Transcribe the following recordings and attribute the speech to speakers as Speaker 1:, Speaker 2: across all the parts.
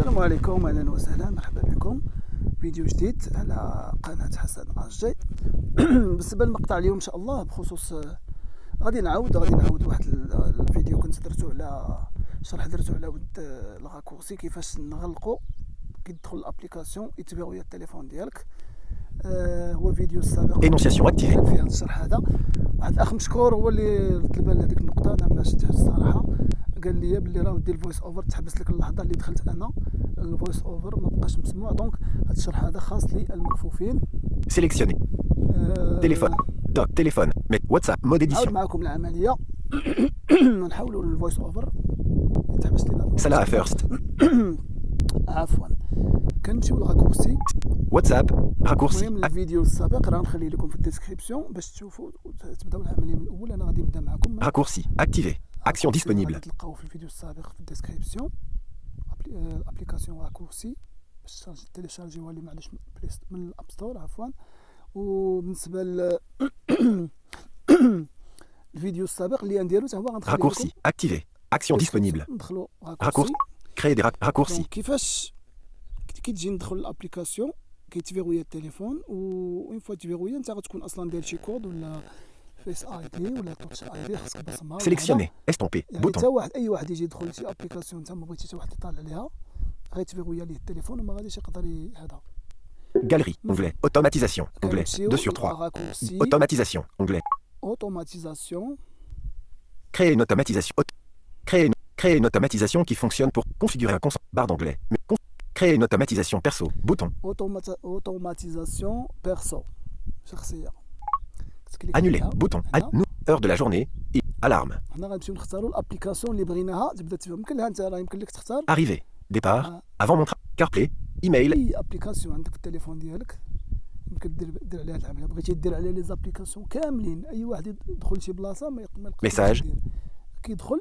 Speaker 1: السلام عليكم، اهلا وسهلا، مرحبا بكم فيديو جديد على قناه حسن اجي. بالنسبه للمقطع اليوم ان شاء الله بخصوص غادي نعاود واحد الفيديو كنت درتو على شرح درتو على ود الراكورسي، كيفاش نغلقوا كي تدخل الابليكاسيون يتبغوا التليفون ديالك. هو الفيديو السابق
Speaker 2: Énonciation activée.
Speaker 1: في هذا الشرح هذا. واحد الاخ مشكور هو اللي رد البال هذيك النقطه، انا ما شفتهاش الصراحه. قال لي بلي راه دير الفويس اوفر تحبس لك اللحظه اللي دخلت انا الفويس اوفر ما بقاش مسموع. دونك هذا الشرح هذا خاص للمكفوفين.
Speaker 2: Sélectionner. Téléphone. Doc. Téléphone. Mais WhatsApp. Mode
Speaker 1: نعاود
Speaker 2: édition.
Speaker 1: معكم العمليه. نحاولوا الفويس اوفر يتحبس لنا.
Speaker 2: Salah first.
Speaker 1: عفوا كنمشيو للراكورسي.
Speaker 2: WhatsApp. Raccourci.
Speaker 1: المهم الفيديو السابق راه نخلي لكم في الديسكريبسيون باش تشوفوا تبداو العمليه من الاول. انا غادي نبدا معكم.
Speaker 2: Raccourci. Activé. Action disponible.
Speaker 1: غادي تلقاو في الفيديو السابق في الديسكريبسيون الابليكاسيون راكورسي باش تيليشارجيوها لي معليش من الاب ستور عفوا. وبالنسبه الفيديو السابق اللي نديرو حتى هو غنخلي لكم.
Speaker 2: Raccourci. Activé. Action disponible.
Speaker 1: ندخلوا
Speaker 2: Raccourci. Créer des raccourcis.
Speaker 1: كيفاش كي تجي ندخل الابليكاسيون كيتفيغويا التليفون، و اون فوا تفيغويا انت غتكون اصلا داير شي كود ولا فيس اي دي ولا توتش اي دي خاصك بصمه.
Speaker 2: Sélectionner. Estomper.
Speaker 1: يعني
Speaker 2: Bouton.
Speaker 1: حتى واحد اي واحد يجي يدخل شي ابليكاسيون انت ما بغيتي حتى واحد يطالع عليها غيتفيغويا ليه التليفون وما غاديش يقدر هذا.
Speaker 2: Galerie. Onglet. Automatisation. Onglet. 2/3. Automatisation. Onglet.
Speaker 1: Automatisation.
Speaker 2: Créer une automatisation. Créer une automatisation qui fonctionne pour configurer un console. Barre d'onglet. Créer une automatisation perso. Bouton.
Speaker 1: Automatisation perso. شخصيه.
Speaker 2: Annuler. Bouton. Heure de la journée. Et alarme.
Speaker 1: هنا غنمشيو نختاروا الابليكاسيون اللي بغيناها تبدا تفهم. يمكن لها انت راه يمكن لك تختار
Speaker 2: Arrivée. Départ. Avant montrage. CarPlay. Email.
Speaker 1: اي ابليكاسيون عندك في التليفون ديالك يمكن دير عليها العمليه. بغيتي دير عليها لي زابليكاسيون كاملين، اي واحد يدخل لشي بلاصه ما يقدرش
Speaker 2: Message.
Speaker 1: كيدخل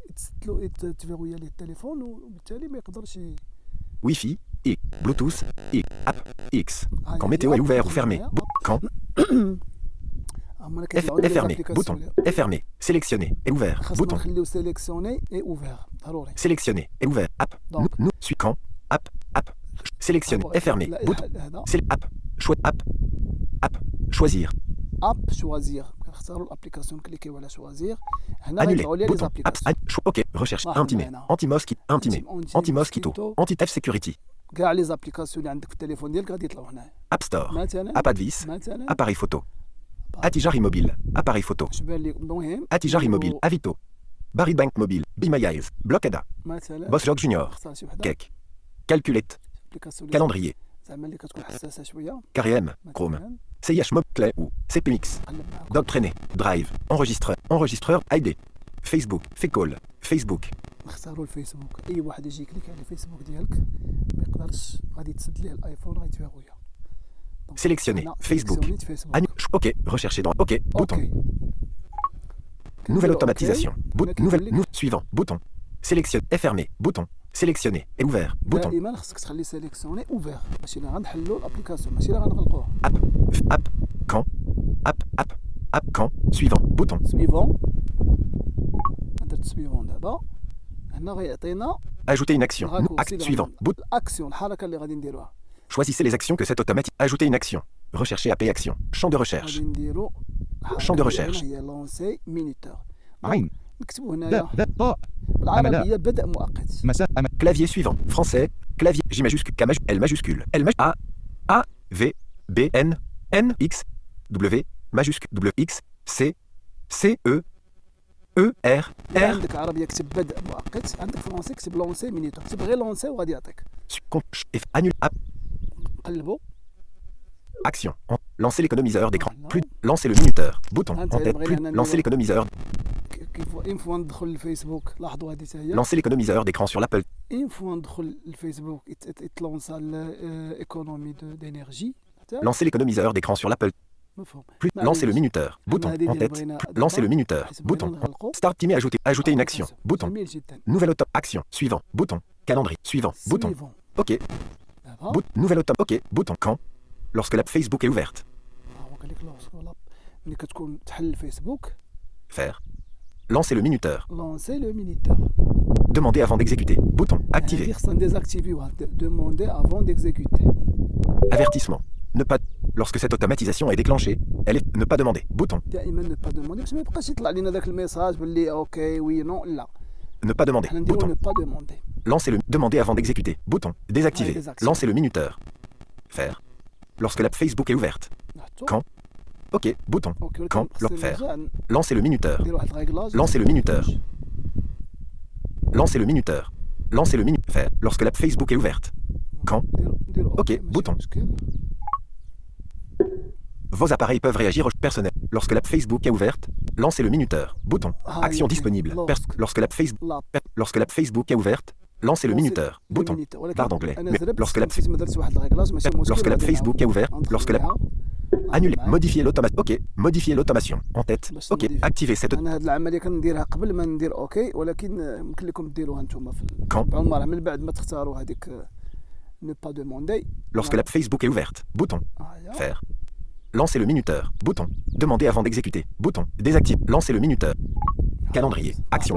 Speaker 1: يتسدلو تفيغويا ليه التليفون وبالتالي ما يقدرش
Speaker 2: Wi-Fi. Et Bluetooth. Et App. X. Quand météo est ouvert ou fermé. Quand. Est fermé. Bouton. Est fermé. Sélectionné. Est ouvert. Bouton.
Speaker 1: نخليو سيليكسيوني اي اوفر ضروري.
Speaker 2: Sélectionné. Est ouvert. App. Nous. Suis quand. App. App. Sélectionné. Est fermé. Bouton. C'est app. App. App. Choisir.
Speaker 1: اب شوازير كنختاروا الابليكاسيون كليكيو على شوازير. هنا
Speaker 2: Annuler.
Speaker 1: غيطلعوا لي لي
Speaker 2: Bouton.
Speaker 1: زابليكاسيون.
Speaker 2: Ok. Recherche. Intimer.
Speaker 1: هنا.
Speaker 2: Anti-mosquito. Anti-mosquito. Anti-F security.
Speaker 1: كاع لي زابليكاسيون اللي عندك في التليفون ديالك غادي يطلعوا هنا.
Speaker 2: App Store.
Speaker 1: مثلا
Speaker 2: App Advis.
Speaker 1: مثلا
Speaker 2: Appareil photo. Attijar immobile. Appareil photo.
Speaker 1: اش بان لي المهم
Speaker 2: Attijar immobile. Avito. Barry Bank mobile. Be My Eyes. Blockada.
Speaker 1: مثلا
Speaker 2: Boss Log Junior.
Speaker 1: اختار شي وحده
Speaker 2: Cake. Calculette.
Speaker 1: ابليكاسيون
Speaker 2: Calendrier.
Speaker 1: زعما اللي كتكون حساسه شويه.
Speaker 2: KRM. Chrome.
Speaker 1: مثلا
Speaker 2: CIH Mob Clé ou CPX.
Speaker 1: قلب معاكم.
Speaker 2: Doc Traîné. Drive. Enregistreur. ID. Facebook. Facall. Facebook.
Speaker 1: نختاروا الفيسبوك. اي واحد يجي يكليك على الفيسبوك ديالك ما يقدرش غادي تسد ليه الايفون غيتفيغويا.
Speaker 2: Sélectionner. Facebook.
Speaker 1: فيسبوك.
Speaker 2: Ok. Rechercher dans. Ok. Bouton.
Speaker 1: اوكي
Speaker 2: Nouvelle automatisation. Nouvelle. Suivant. Bouton. Sélectionner. Est fermé. Bouton. Sélectionner. Est ouvert. Bouton.
Speaker 1: دائما خصك تخلي سيليكسيوني اوفر ماشي لا غنحلوا الابليكاسيون ماشي لا غنغلقوها.
Speaker 2: App. Quand. App. Quand. Suivant. Bouton.
Speaker 1: سويفون. درت سويفون دابا. هنا غيعطينا
Speaker 2: Ajouter une action.
Speaker 1: الراكورسي
Speaker 2: Acte suivant. Bouton.
Speaker 1: الاكسيون الحركه اللي غادي نديروها.
Speaker 2: Choisissez les actions que cette automatique. Ajouter une action. Rechercher AP action. Champ de recherche.
Speaker 1: غادي نديرو
Speaker 2: Champ de recherche.
Speaker 1: هي لونسي مينيتور.
Speaker 3: عين
Speaker 1: نكتبوا هنايا
Speaker 3: طاء
Speaker 1: بالعربيه بدء مؤقت.
Speaker 3: مساء
Speaker 2: Clavier suivant. Français. Clavier. J majuscule. K majuscule. L majuscule. L majuscule. A. V. B. N. X. W. Majuscule. W. X. C. C. E. E. R.
Speaker 1: إذا
Speaker 2: R.
Speaker 1: عندك عربيه كتب بدء مؤقت، عندك فرونسي كتب لونسي مينيتور. كتب غير لونسي وغادي يعطيك.
Speaker 2: Annule. App.
Speaker 1: قلبوا.
Speaker 2: Action. Lancer l'économiseur d'écran. Plus. Lancer le minuteur. Bouton. En tête. Plus. Lancer l'économiseur.
Speaker 1: كيف اين فوا ندخل الفيسبوك لاحظوا هذه حتى هي.
Speaker 2: Lancer l'économiseur d'écran sur l'Apple.
Speaker 1: اين فوا ندخل الفيسبوك يتلونسا الايكونومي دينيرجي.
Speaker 2: Lancer l'économiseur d'écran sur l'Apple.
Speaker 1: مفهوم.
Speaker 2: Plus. Lancer le minuteur. Bouton. En tête. Lancer le minuteur. Bouton. Start timer. Ajouter une action. Bouton.
Speaker 1: جميل جدا.
Speaker 2: Nouvelle auto. Action. Suivant. Bouton. Calendrier. Suivant. Bouton.
Speaker 1: سويفون.
Speaker 2: Ok.
Speaker 1: دابا
Speaker 2: Nouvelle auto. Ok. Bouton. Quand. Lorsque l'app Facebook est ouverte.
Speaker 1: هو قال لك لونس ولا ملي كتكون تحل الفيسبوك
Speaker 2: Faire. Lancer le minuteur.
Speaker 1: لونسي لو مينيتور.
Speaker 2: Demander avant d'exécuter. Bouton. Activer.
Speaker 1: هذه خصنا نديزاكتيفيوها. Demander avant d'exécuter.
Speaker 2: Avertissement. Ne pas. Lorsque cette automatisation est déclenchée, elle est. Ne pas demander. Bouton.
Speaker 1: دائما ne pas demander باش ما يبقاش يطلع لنا ذاك الميساج باللي اوكي وي نو لا.
Speaker 2: Ne pas demander.
Speaker 1: حنا نديرو
Speaker 2: Bouton.
Speaker 1: ne pas demander.
Speaker 2: Lancez le. Demander avant d'exécuter. Bouton. Désactiver.
Speaker 1: désactiver.
Speaker 2: Lancez le minuteur. Faire. Lorsque l'app Facebook est ouverte.
Speaker 1: نحطو.
Speaker 2: Quand. OK. Bouton.
Speaker 1: اوكي ولكن
Speaker 2: Quand.
Speaker 1: خصنا
Speaker 2: Faire.
Speaker 1: نرجع
Speaker 2: Lancez le minuteur.
Speaker 1: نديرو واحد الريغلاج.
Speaker 2: Lancez le minuteur. Lancez le minuteur. Lancez le minuteur. Faire. Lorsque l'app Facebook est ouverte. Quand.
Speaker 1: نديرو
Speaker 2: Ok,
Speaker 1: ماشي
Speaker 2: bouton.
Speaker 1: مشكل.
Speaker 2: Vos appareils peuvent réagir au personnel. Lorsque l'app Facebook est ouverte, lancez le minuteur. Bouton. Action
Speaker 1: ok.
Speaker 2: disponible. Lorsque l'app Facebook.
Speaker 1: لا
Speaker 2: Lorsque l'app Facebook est ouverte, lancez le minuteur. Bouton. Barre d'anglais. Mais lorsque l'app Lorsque l'app Facebook est ouverte, lorsque l'app Annuler. Modifier l'automation. OK. Modifier l'automation. En tête. OK. Activer cette.
Speaker 1: انا هاد العمليه كنديرها قبل ما ندير اوكي ولكن يمكن لكم ديروها نتوما في
Speaker 2: Quand.
Speaker 1: بعض المرات من بعد ما تختاروا هذيك ne pas demander.
Speaker 2: Lorsque l'app Facebook est ouverte. Bouton.
Speaker 1: هيا.
Speaker 2: Faire. Lancez le minuteur. Bouton. Demander avant d'exécuter. Bouton. Désactive. Lancez le minuteur. Calendrier. Action.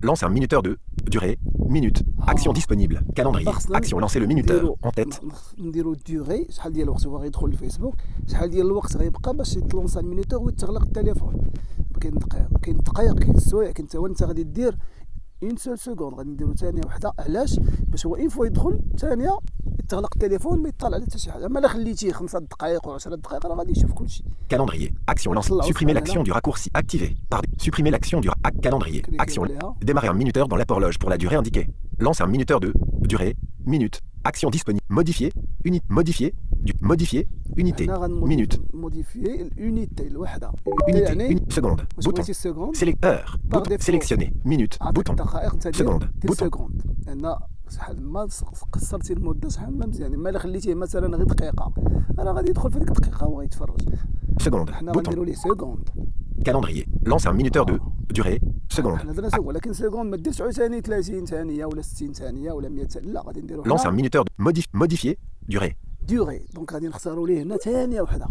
Speaker 2: Lance un minuteur de durée. Minute. Action disponible. Calendrier. Action. Lancez le minuteur. En tête.
Speaker 1: نديرو ديوري شحال ديال الوقت هو غيدخل للفيسبوك شحال ديال الوقت غيبقى باش يتلونسا المينيتور ويتغلق التليفون. كاين دقائق كاين السوايع كاين حتى هو انت غادي دير اون سول سكوند غادي نديرو ثانيه وحده. علاش؟ باش هو اين فوا يدخل ثانيه يتغلق التليفون ما يطلع على حتى شي حاجه. اما الا خليتيه 5 دقائق و 10 دقائق راه غادي يشوف كلشي.
Speaker 2: Calendrier. Action. Lance. Supprimer l'action du raccourci. Activé. Pardon. Supprimer l'action du calendrier. Action. Démarrer un minuteur dans l'apport loge pour la durée indiquée. Lance un minuteur de durée. Minute. Action disponible. Modifier. Unité. Modifier. Unité. Minute.
Speaker 1: موديفيي اليونيتي الوحده.
Speaker 2: Unité. Seconde.
Speaker 1: واش
Speaker 2: Bouton.
Speaker 1: بغيتي سكوند
Speaker 2: Heure. Bouton. Sélectionner. Minute. Bouton.
Speaker 1: دقائق انت
Speaker 2: Seconde.
Speaker 1: دير
Speaker 2: Bouton.
Speaker 1: سكوند. لان شحال ما قصرتي المده شحال ما مزيان. اما الا خليتيه مثلا غير دقيقه راه غادي يدخل في ديك الدقيقه وغيتفرج.
Speaker 2: Seconde.
Speaker 1: حنا
Speaker 2: Bouton.
Speaker 1: غنديرو ليه سكوند.
Speaker 2: Calendrier. Lance un minuteur de durée. Seconde.
Speaker 1: حنا درنا سكوند ولكن سكوند ما ديرش عاوتاني 30 ثانيه ولا 60 ثانيه ولا 100 ثانيه. لا غادي نديرو
Speaker 2: Lance un minuteur de modifier. Durée.
Speaker 1: ديوري. دونك غادي نختاروا ليه هنا ثانيه وحده.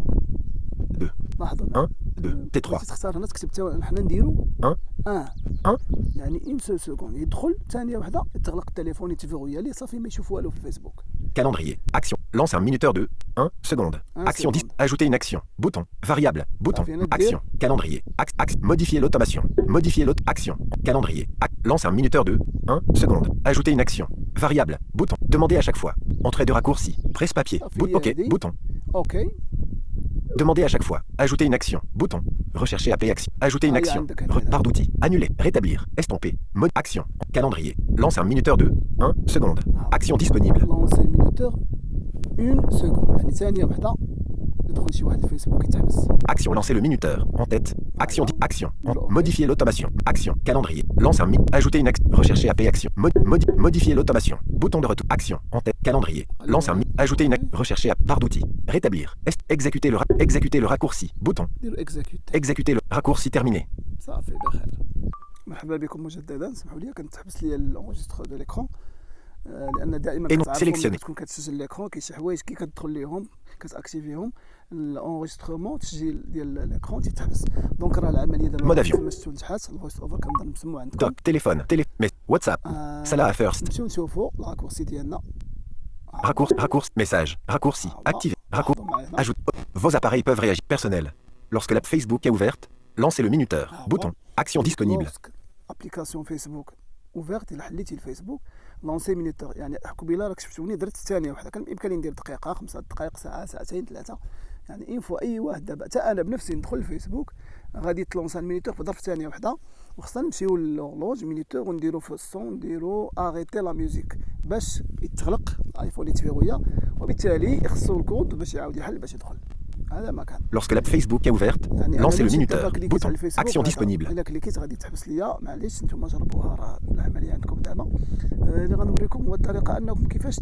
Speaker 2: 2.
Speaker 1: لاحظوا
Speaker 2: 1. 2. T3.
Speaker 1: بغيتي تختار هنا تكتب حتى حنا نديرو
Speaker 2: 1.
Speaker 1: 1 يعني اون سول سكوند يدخل ثانيه وحده يتغلق التليفون يتفيغويا ليه صافي ما يشوف والو في الفيسبوك.
Speaker 2: Calendrier. Action. Lance un minuteur de 1 seconde. Action. Ajouter une action. Bouton. Variable. Bouton. Action. Calendrier. Modifier l'automation. Modifier action. Calendrier. Lance un minuteur de 1 seconde. Ajouter une action. Variable. Bouton. Demander à chaque fois. Entrée de raccourci. Presse-papier. OK. Bouton.
Speaker 1: اوكي.
Speaker 2: Demander à chaque fois. Ajouter une action. Bouton. Rechercher AP action. Ajouter une action. Barre d'outils. Annuler. Rétablir. Estomper. Mode action. Calendrier. Lance un minuteur de 1 seconde. Action disponible.
Speaker 1: لونسي المينيتور اون سكوند يعني ثانيه وحده يدخل شي واحد الفيسبوك يتحبس.
Speaker 2: Action. Lancer le minuteur. En tête. Action. Action. Modifier l'automation. Action. Calendrier. Lance un Ajouter une action. Rechercher AP action. Modifier l'automation. Bouton de retour. Action. En tête. Calendrier. Lance un Ajouter une action. Rechercher barre d'outils. Rétablir. Exécuter le raccourci. Bouton.
Speaker 1: ديرو اكزيكيوت.
Speaker 2: Exécuter le raccourci terminé.
Speaker 1: صافي بخير. مرحبا بكم مجددا. سمحوا لي كنتحبس لي الانجستر دو ليكرون لان دائما كتعرفوا تكون كتسجل ليكرون كاين شي حوايج كي كتدخل ليهم كتاكتيفيهم الانغيسترومون التسجيل ديال ليكرون تيتحبس. دونك راه العمليه دابا كما شفتوا نجحات الفويس اوفر كنظن مسموع عندكم.
Speaker 2: Doc, téléphone, WhatsApp. Salah first.
Speaker 1: نمشيو نشوفوا الراكورسي ديالنا.
Speaker 2: Raccourci, message, raccourci, activé, raccourci, ajoute. Vos appareils peuvent réagir. Personnel. Lorsque l'app Facebook est ouverte, lancez le minuteur. Bouton. Action disponible.
Speaker 1: ابليكاسيون فيسبوك اوفيرت الا حليتي الفيسبوك لونسي مينيتور يعني قبيله راك شفتوني درت ثانيه واحده كان بامكاني ندير دقيقه 5 دقائق ساعه ساعتين 3 يعني اين فوا اي واحد دابا حتى انا بنفسي ندخل الفيسبوك غادي تلونسا المينيتور في ظرف ثانيه واحده وخصنا نمشيو للورلوج مينيتور ونديرو في الصون نديرو اريتي لا ميوزيك باش يتغلق الايفون يتفيغويا وبالتالي يخصو الكود باش يعاود يحل باش يدخل. هذا ما كان.
Speaker 2: Lorsque l'app Facebook est ouverte, lancez le minuteur. Bouton. Action disponible.
Speaker 1: الا كليكيت غادي تحبس ليا معليش نتوما جربوها راه العمليه عندكم دابا. اللي غنوريكم هو الطريقه انكم كيفاش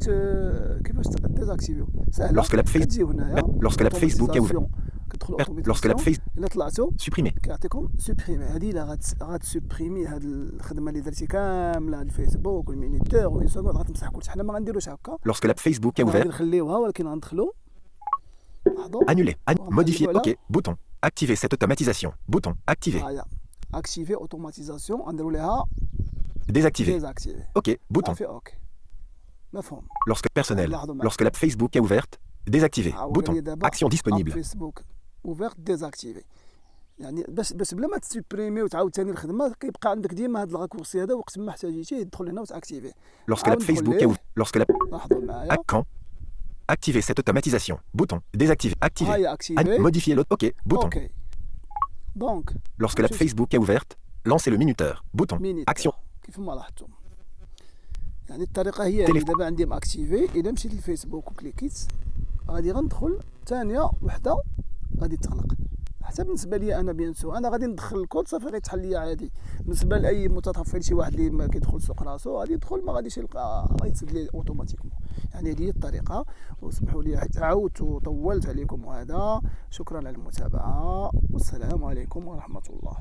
Speaker 1: ديزاكتيفيو سهله. كتجيو هنايا
Speaker 2: Lorsque l'app Facebook est ouverte.
Speaker 1: كتدخلوا
Speaker 2: Lorsque l'app Facebook
Speaker 1: الا طلعتوا
Speaker 2: supprimer.
Speaker 1: كيعطيكم سوبريمي. هذه الا غتسوبريمي هاد الخدمه اللي درتي كامله الفيسبوك والمينيتور وانستغرام غتمسح كلشي. حنا ما غنديروش هكا.
Speaker 2: Lorsque l'app Facebook est
Speaker 1: غادي
Speaker 2: ouverte,
Speaker 1: نخليوها ولكن غندخلوا
Speaker 2: annuler, modifier, OK, bouton, activer cette automatisation, bouton, activer.
Speaker 1: اكتيفي اوتوماتيزاسيون غنديروا ليها
Speaker 2: Désactiver.
Speaker 1: ديزاكتيفي.
Speaker 2: OK. Bouton.
Speaker 1: صافي اوكي مفهوم.
Speaker 2: Lorsque personnel.
Speaker 1: لاحظوا معايا.
Speaker 2: Lorsque l'app Facebook est ouverte. Désactiver.
Speaker 1: عاود
Speaker 2: Bouton.
Speaker 1: لي دابا
Speaker 2: Action disponible.
Speaker 1: فيسبوك اوفيرت ديزاكتيفي، يعني باش بلا ما تسوبريمي وتعاود ثاني الخدمه كيبقى عندك ديما هذا الراكورسي هذا، وقت ما احتاجيتيه تدخل هنا وتاكتيفي.
Speaker 2: Lorsque l'app Facebook est ouverte. Lorsque l'app.
Speaker 1: لاحظوا معايا
Speaker 2: Quand. Activer cette automatisation. Bouton. Désactiver. Activer.
Speaker 1: هاي اكتيفي.
Speaker 2: Modifier l'autre. OK. Bouton.
Speaker 1: اوكي دونك
Speaker 2: Lorsque l'app Facebook est ouverte. Lancez le minuteur. Bouton.
Speaker 1: مينيت
Speaker 2: Action.
Speaker 1: كيف ما لاحظتم. يعني الطريقه هي هذه. دابا عندي ماكتيفي، الا مشيت للفيسبوك وكليكيت غادي غندخل ثانيه وحده غادي تغلق. حتى بالنسبه لي انا بيان سو انا غادي ندخل الكود صافي غيتحل لي عادي. بالنسبه لاي متطفل شي واحد اللي ما كيدخل سوق راسو غادي يدخل ما غاديش يلقى غيتسد ليه اوتوماتيكمون. يعني هذه هي الطريقه، وسمحوا لي تعاودت وطولت عليكم، وهذا شكرا على المتابعه والسلام عليكم ورحمه الله.